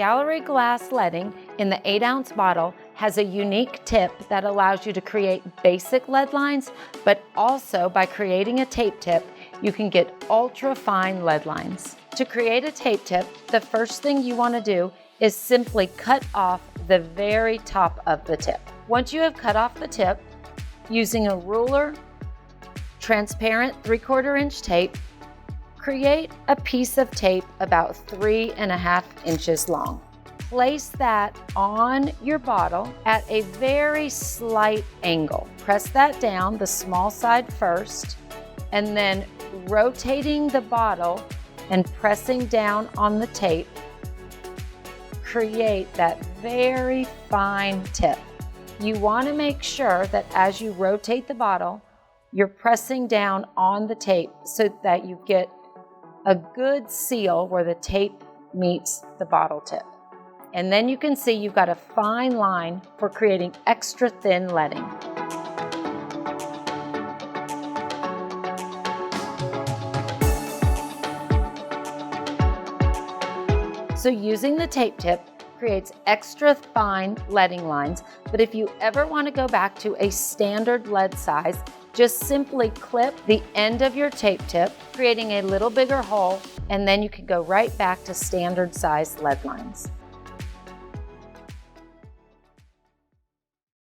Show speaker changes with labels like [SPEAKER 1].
[SPEAKER 1] gallery glass leading in the 8-ounce bottle has a unique tip that allows you to create basic lead lines, but also by creating a tape tip, you can get ultra fine lead lines. To create a tape tip, the first thing you want to do is simply cut off the very top of the tip. Once you have cut off the tip, using a ruler, transparent 3/4 inch tape, create a piece of tape about 3.5 inches long. Place that on your bottle at a very slight angle. Press that down, the small side first, and then rotating the bottle and pressing down on the tape, create that very fine tip. You want to make sure that as you rotate the bottle, you're pressing down on the tape so that you get a good seal where the tape meets the bottle tip. And then you can see you've got a fine line for creating extra thin leading. So using the tape tip creates extra fine leading lines, but if you ever want to go back to a standard lead size, just simply clip the end of your tape tip, creating a little bigger hole, and then you can go right back to standard size lead lines.